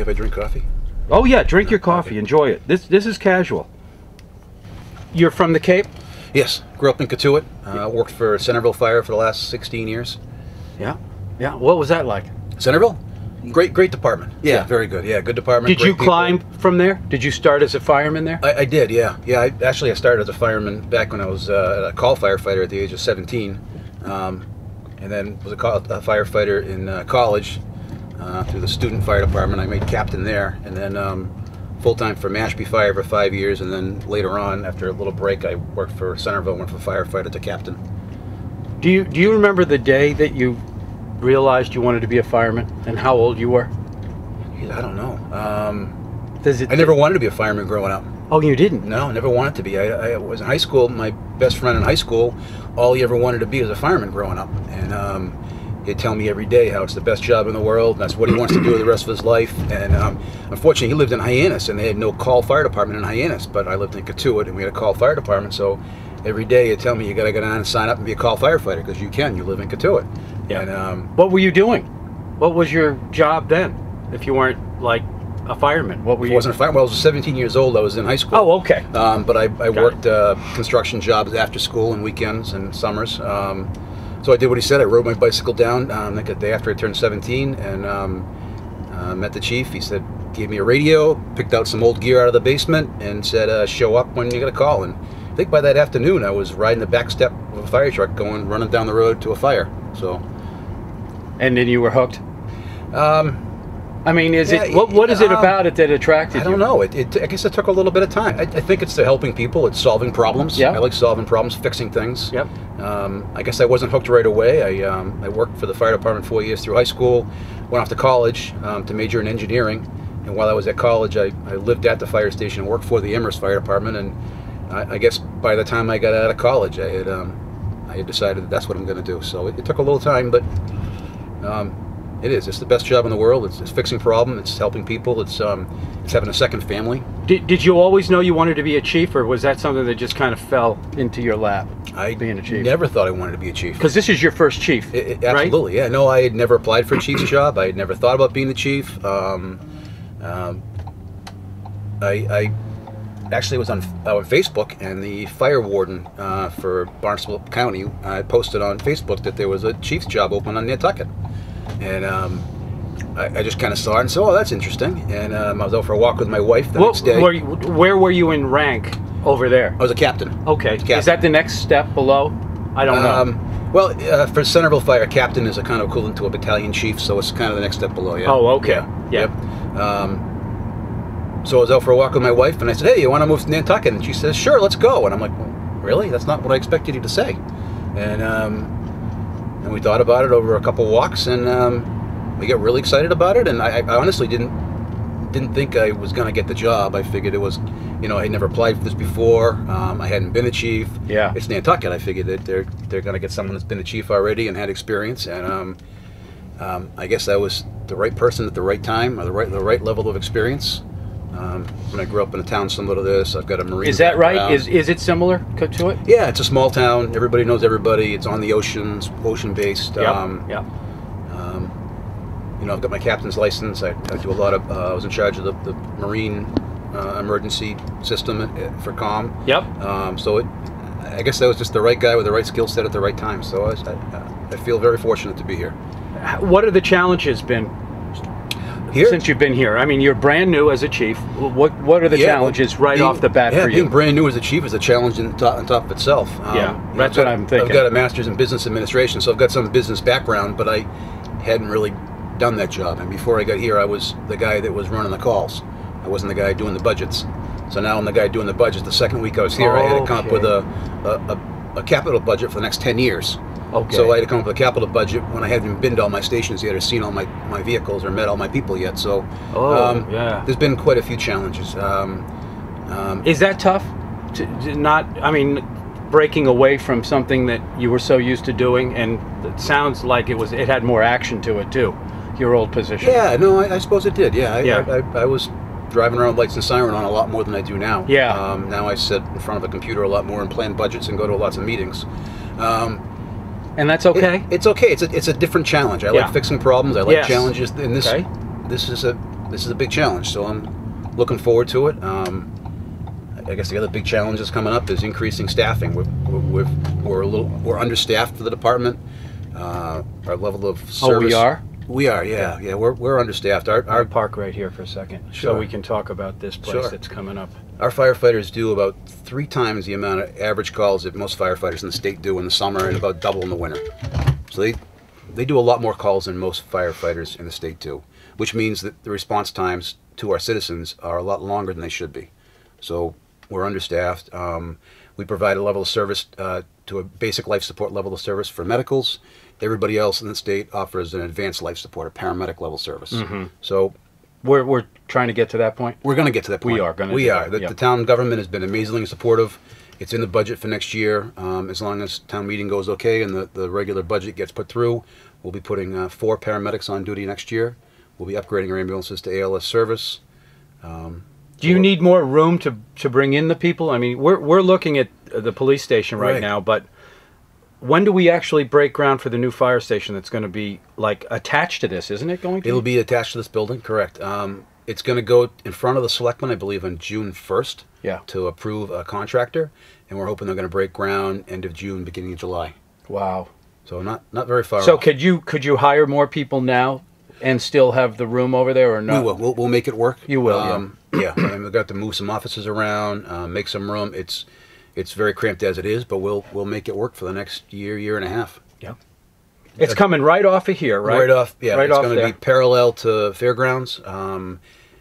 okay if I drink coffee? Oh yeah, drink your coffee. Enjoy it. This is casual. You're from the Cape? Yes. Grew up in Katuitt. Worked for Centerville Fire for the last 16 years. Yeah. Yeah. What was that like? Centerville? Great department. Yeah, very good. Yeah, good department. Did you climb from there? Did you start as a fireman there? I did, yeah. Yeah, I started as a fireman back when I was a call firefighter at the age of 17. And then was a firefighter in college through the student fire department. I made captain there. And then full-time for Mashpee Fire for 5 years. And then later on, after a little break, I worked for Centerville, went from firefighter to captain. Do you remember the day that you realized you wanted to be a fireman and how old you were? I don't know. I never wanted to be a fireman growing up. Oh, you didn't? No, I never wanted to be. I was in high school. My best friend in high school, all he ever wanted to be was a fireman growing up. And he'd tell me every day how it's the best job in the world. And that's what he wants to do the rest of his life. And unfortunately, he lived in Hyannis, and they had no call fire department in Hyannis. But I lived in Katuitt, and we had a call fire department. So every day he'd tell me, you got to go down and sign up and be a call firefighter because you can. You live in Katuitt. Yeah. And, what were you doing? What was your job then? If you weren't like a fireman, what were you? I wasn't a fireman. Well, I was 17 years old. I was in high school. Oh, okay. But I worked construction jobs after school and weekends and summers. So I did what he said. I rode my bicycle down like a day after I turned 17 and met the chief. He said, gave me a radio, picked out some old gear out of the basement, and said, show up when you get a call. And I think by that afternoon, I was riding the back step of a fire truck running down the road to a fire. So. And then you were hooked? I mean, what is it about it that attracted you? I don't know. I guess it took a little bit of time. I think it's the helping people. It's solving problems. Yeah. I like solving problems, fixing things. Yep. I guess I wasn't hooked right away. I worked for the fire department 4 years through high school, went off to college to major in engineering. And while I was at college, I lived at the fire station and worked for the Amherst Fire Department. And I guess by the time I got out of college, I had decided that that's what I'm going to do. So it took a little time, but it's the best job in the world. It's fixing problems. It's helping people. It's having a second family. Did you always know you wanted to be a chief, or was that something that just kind of fell into your lap? Being a chief. Never thought I wanted to be a chief. Because this is your first chief, absolutely, right? Yeah. No, I had never applied for a chief's job. I had never thought about being the chief. I actually was on Facebook, and the fire warden for Barnstable County posted on Facebook that there was a chief's job open on Nantucket. And I just kind of saw it and said, oh, that's interesting. And I was out for a walk with my wife the next day. Where were you in rank over there? I was a captain. Okay. Captain. Is that the next step below? I don't know. Well, for Centerville Fire, a captain is a kind of equivalent to a battalion chief, so it's kind of the next step below, yeah. Oh, okay. Yeah. So I was out for a walk with my wife, and I said, hey, you want to move to Nantucket? And she says, sure, let's go. And I'm like, well, really? That's not what I expected you to say. And we thought about it over a couple walks, and we got really excited about it. And I honestly didn't think I was going to get the job. I figured it was, I had never applied for this before. I hadn't been a chief. Yeah. It's Nantucket. I figured that they're going to get someone that's been a chief already and had experience. And I guess I was the right person at the right time, or the right level of experience. When I grew up in a town similar to this, I've got a marine. Is that background. right? Is it similar to it? Yeah, it's a small town. Everybody knows everybody. It's on the ocean. It's ocean-based. Yeah. I've got my captain's license. I do a lot of. I was in charge of the marine emergency system for COM. Yep. So I guess I was just the right guy with the right skill set at the right time. So I feel very fortunate to be here. What are the challenges been? Here? Since you've been here, I mean, you're brand new as a chief. What are the challenges off the bat for you? Being brand new as a chief is a challenge on top of itself. That's what I'm thinking. I've got a master's in business administration, so I've got some business background, but I hadn't really done that job. And before I got here, I was the guy that was running the calls. I wasn't the guy doing the budgets. So now I'm the guy doing the budgets. The second week I was here, I had to come up with a capital budget for the next 10 years. Okay. So I had to come up with a capital budget when I hadn't been to all my stations yet or seen all my vehicles or met all my people yet. So there's been quite a few challenges. Is that tough? Breaking away from something that you were so used to doing, and it sounds like it had more action to it too, your old position. Yeah, no, I suppose it did. Yeah, I was driving around with lights and siren on a lot more than I do now. Yeah. Now I sit in front of a computer a lot more and plan budgets and go to lots of meetings. And that's okay? It's okay. It's a different challenge. I like fixing problems. I like challenges. And this is this is a big challenge. So I'm looking forward to it. I guess the other big challenge that's coming up is increasing staffing. We're understaffed for the department. Our level of service. Oh, we are. We are, yeah. We're understaffed. Our park right here for a second, Sure. so we can talk about this place that's coming up. Our firefighters do about 3 times the amount of average calls that most firefighters in the state do in the summer, and about double in the winter. So they do a lot more calls than most firefighters in the state do, which means that the response times to our citizens are a lot longer than they should be. So we're understaffed. We provide a level of service to a basic life support level of service for medicals. Everybody else in the state offers an advanced life support, a paramedic level service. So we're trying to get to that point. we're going to get to that point. We are going to. The town government has been amazingly supportive. It's in the budget for next year. As long as town meeting goes okay and the regular budget gets put through, we'll be putting 4 paramedics on duty next year. We'll be upgrading our ambulances to ALS service. Do you need more room to bring in the people? I mean, we're looking at the police station right now, but when do we actually break ground for the new fire station that's going to be like attached to this? Isn't it going to? It'll be attached to this building, correct. It's going to go in front of the selectmen, I believe, on June 1st to approve a contractor, and we're hoping they're going to break ground end of June, beginning of July. Wow. So not very far So off. could you hire more people now and still have the room over there, or not? We will. We'll make it work. You will, yeah. I mean, we've got to move some offices around, make some room. It's very cramped as it is, but we'll make it work for the next year and a half. Yeah. It's coming right off of here, right? Right off. Yeah. Right it's off going to be parallel to Fairgrounds.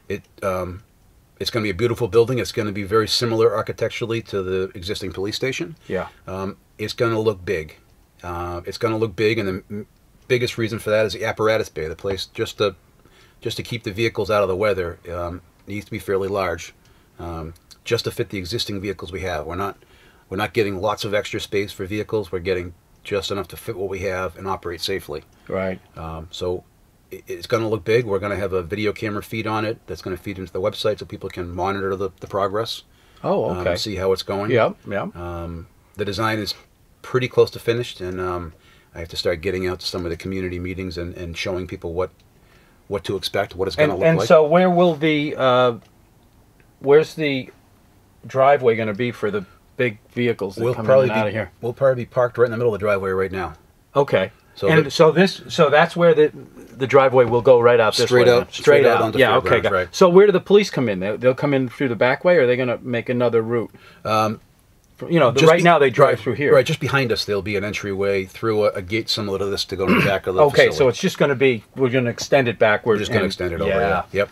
It's going to be a beautiful building. It's going to be very similar architecturally to the existing police station. Yeah. It's going to look big. It's going to look big, and the biggest reason for that is the apparatus bay. The place, just to keep the vehicles out of the weather, needs to be fairly large, just to fit the existing vehicles we have. We're not getting lots of extra space for vehicles. We're getting just enough to fit what we have and operate safely. Right. So it's going to look big. We're going to have a video camera feed on it that's going to feed into the website so people can monitor the progress. Oh, okay. See how it's going. Yeah. The design is pretty close to finished, and I have to start getting out to some of the community meetings and showing people what to expect, what it's going to look like. And so where will where's the driveway going to be for the big vehicles that come in and out of here? We'll probably be parked right in the middle of the driveway right now. Okay. So that's where the driveway will go right out this way. Straight out onto Fairgrounds, okay. right. So where do the police come in? They'll come in through the back way, or are they going to make another route? Right now they drive through here. Right, just behind us there'll be an entryway through a gate similar to this to go to the back of the facility. So it's just going to be, we're going to extend it backwards. We're just going to extend it over. Yeah.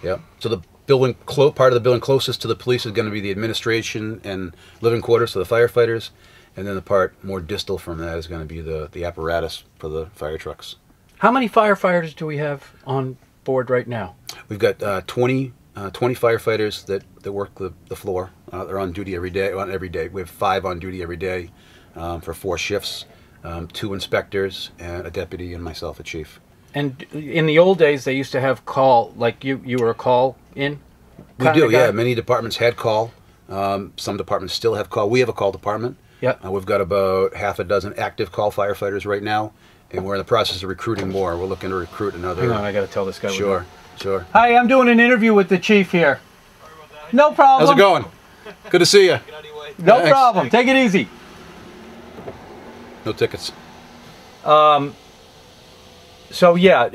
Yep. So the building, part of the building closest to the police is going to be the administration and living quarters for the firefighters, and then the part more distal from that is going to be the apparatus for the fire trucks. How many firefighters do we have on board right now? We've got 20 firefighters that work the floor. They're on duty every day. We have 5 on duty every day for 4 shifts. 2 inspectors, and a deputy, and myself, a chief. And in the old days, they used to have call, like you were a call in? We do, yeah. Many departments had call. Some departments still have call. We have a call department. Yeah. We've got about half a dozen active call firefighters right now, and we're in the process of recruiting more. We're looking to recruit another. Hang on, I got to tell this guy. Sure. Hi, I'm doing an interview with the chief here. No problem. How's it going? Good to see you. No problem. Take it easy. No tickets. So yeah,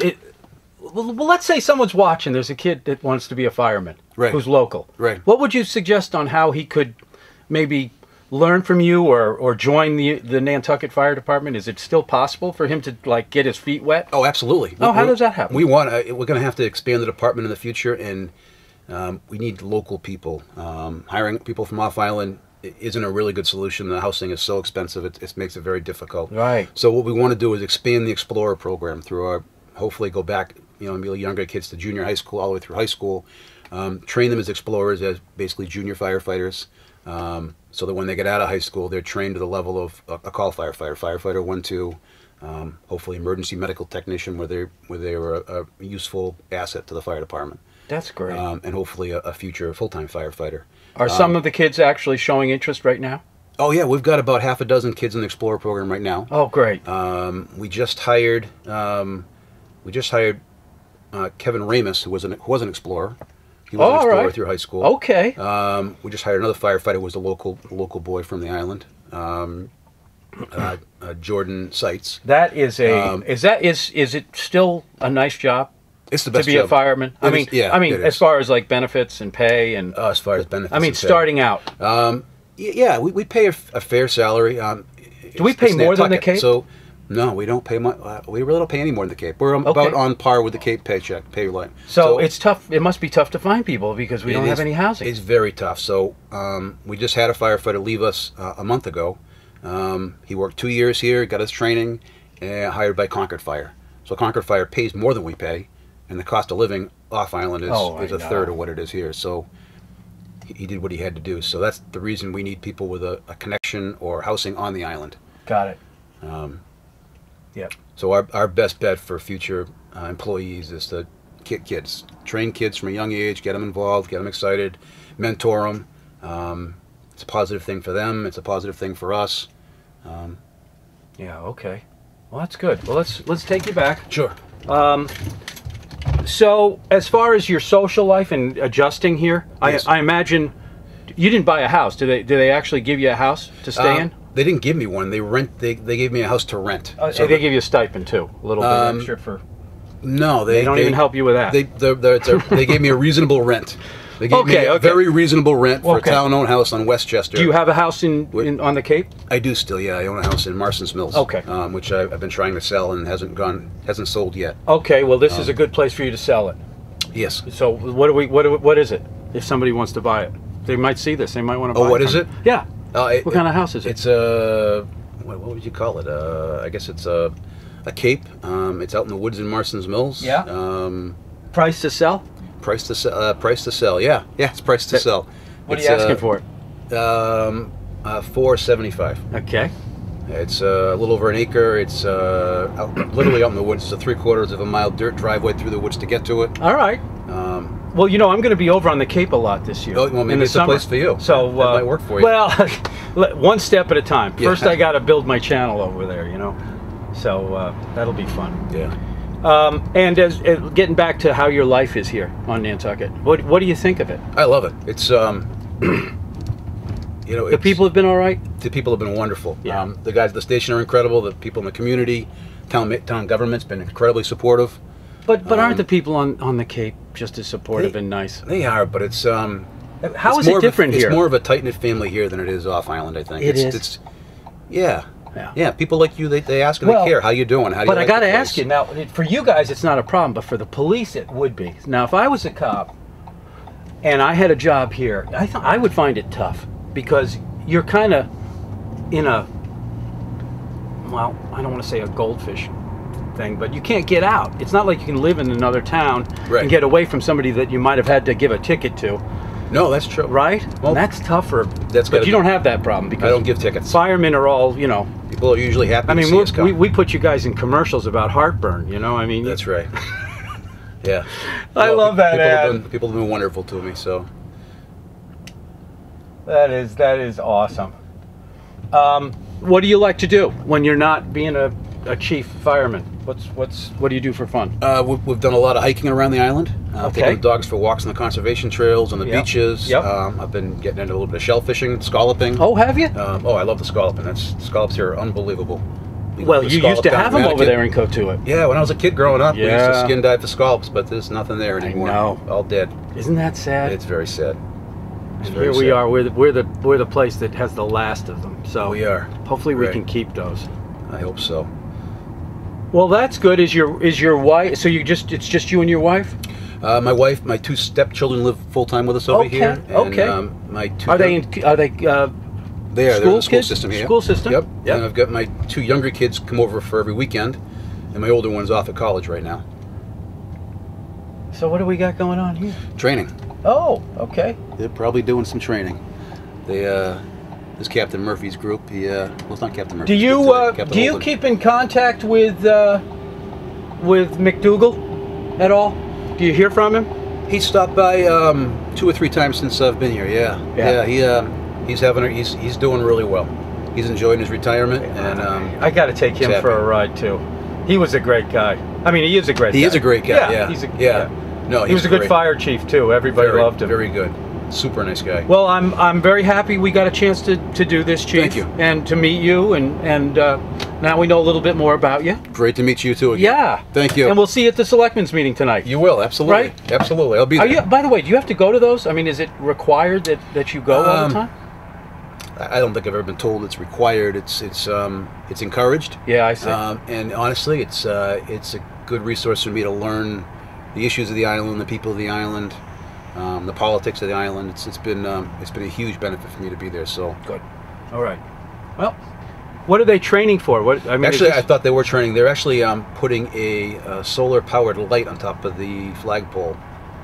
well, let's say someone's watching. There's a kid that wants to be a fireman, right, who's local. Right. What would you suggest on how he could maybe learn from you or join the Nantucket Fire Department? Is it still possible for him to like get his feet wet? Oh, absolutely. How does that happen? We're going to have to expand the department in the future, and we need local people. Hiring people from off island isn't a really good solution. The housing is so expensive; it makes it very difficult. Right. So what we want to do is expand the Explorer program through our. Hopefully, go back, maybe younger kids to junior high school, all the way through high school. Train them as explorers, as basically junior firefighters. So that when they get out of high school, they're trained to the level of a call firefighter, firefighter 1, 2, hopefully emergency medical technician, where they were a useful asset to the fire department. That's great. And hopefully a future full-time firefighter. Are some of the kids actually showing interest right now? Oh yeah, we've got about half a dozen kids in the Explorer program right now. Oh great. We just hired Kevin Ramus, who was an explorer. He was an explorer through high school. Okay. We just hired another firefighter, who was a local boy from the island. Jordan Seitz. That is is it still a nice job? It's the best to be job. a fireman. I mean, as far as like benefits and pay and as far as benefits. I mean, starting out. Yeah, we pay a fair salary. Do we pay more than the Cape? So, no, we don't pay much. We really don't pay any more than the Cape. We're about on par with the Cape pay line. So it's tough. It must be tough to find people because we don't have any housing. It's very tough. So we just had a firefighter leave us a month ago. He worked 2 years here, got his training, hired by Concord Fire. So Concord Fire pays more than we pay, and the cost of living off island is a third of what it is here. So he did what he had to do. So that's the reason we need people with a connection or housing on the island. Got it. Yep. So our best bet for future employees is to train kids from a young age, get them involved, get them excited, mentor them. It's a positive thing for them. It's a positive thing for us. Yeah. Okay. Well, that's good. Well, let's take you back. Sure. So, as far as your social life and adjusting here, yes. I imagine you didn't buy a house. Do they actually give you a house to stay in? They didn't give me one. They gave me a house to rent. So they give you a stipend too, a little bit extra for. No, they don't even help you with that. They gave me a reasonable rent. They gave me a very reasonable rent for a town-owned house on Westchester. Do you have a house on the Cape? I do still, yeah. I own a house in Marston's Mills. Okay. Which I've been trying to sell and hasn't sold yet. Okay, well this is a good place for you to sell it. Yes. So what is it? If somebody wants to buy it, they might see this. They might want to buy it. Oh, what is it? Yeah. What kind of house is it? It's a what would you call it? I guess it's a Cape. It's out in the woods in Marston's Mills. Yeah. Price to sell? Price to sell. Yeah, it's price to sell. What are you asking for it? $475. Okay. It's a little over an acre. It's literally out in the woods. It's a 3/4 of a mile dirt driveway through the woods to get to it. All right. Well, you know, I'm going to be over on the Cape a lot this year. Oh, well, maybe it's a place for you. So that might work for you. Well, one step at a time. First, I got to build my channel over there. You know, so that'll be fun. Yeah. And as getting back to how your life is here on Nantucket, what do you think of it? I love it. It's you know, the people have been all right. The people have been wonderful. Yeah. The guys at the station are incredible. The people in the community, town government's been incredibly supportive. But aren't the people on the Cape just as supportive and nice? They are, but it's how is it different here? It's more of a tight-knit family here than it is off island, I think. It's yeah. People like you, they ask and they care. How you doing? How do you like I got to the place? ask you now. For you guys, it's not a problem, but for the police, it would be. Now, if I was a cop and I had a job here, I would find it tough because you're kind of in a, well, I don't want to say a goldfish thing, but you can't get out. It's not like you can live in another town and get away from somebody that you might have had to give a ticket to. No, that's true. Right? Well, that's tougher. But you don't have that problem because I don't give tickets. Firemen are all, you know. People are usually happy to see us come. We put you guys in commercials about heartburn, you know? I mean, that's right. Yeah. I love that ad. People have been wonderful to me, so. That is awesome. What do you like to do when you're not being a chief fireman? What do you do for fun? We've done a lot of hiking around the island. Taking the dogs for walks on the conservation trails, on the beaches. Yep. I've been getting into a little bit of shellfishing, scalloping. Oh, have you? I love the scalloping. Scallops here are unbelievable. Well, you used to have them over there in Cotuit. Yeah, when I was a kid growing up, we used to skin dive for scallops, but there's nothing there anymore. I know. All dead. Isn't that sad? It's very sad. Here we are. We're the place that has the last of them. So we are. Hopefully we can keep those. I hope so. Well, that's good. Is your wife? So it's just you and your wife? My wife, my two stepchildren live full time with us over here. And, my two are they They're in the school system here. School system. Yep. And I've got my two younger kids come over for every weekend, and my older one's off at college right now. So what do we got going on here? Training. Oh, okay. They're probably doing some training. This Captain Murphy's group. Well, it's not Captain Murphy. Do you keep in contact with McDougal at all? Do you hear from him? He stopped by 2 or 3 times since I've been here. Yeah. He's doing really well. He's enjoying his retirement, and I got to take him for a ride too. He was a great guy. I mean, he is a great guy. He is a great guy, yeah. Yeah. No, he was a good great. fire chief, too. Everybody loved him. Very good. Super nice guy. Well, I'm very happy we got a chance to do this, Chief. Thank you. And to meet you, and now we know a little bit more about you. Great to meet you, too, again. Yeah. Thank you. And we'll see you at the Selectmen's meeting tonight. You will, absolutely. Right? Absolutely. I'll be there. By the way, do you have to go to those? I mean, is it required that you go all the time? I don't think I've ever been told it's required. It's encouraged. Yeah, I see. And honestly, it's a good resource for me to learn the issues of the island, the people of the island, the politics of the island. It's been a huge benefit for me to be there. So good. All right. Well, what are they training for? What I mean, actually, I thought they were training. They're actually putting a solar-powered light on top of the flagpole.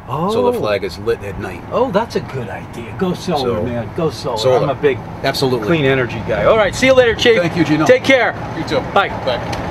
Oh. So the flag is lit at night. Oh, that's a good idea. Go solar, man. Go solar. Solar. I'm a big absolutely clean energy guy. All right. See you later, Chief. Thank you, Gino. Take care. You too. Bye. Bye.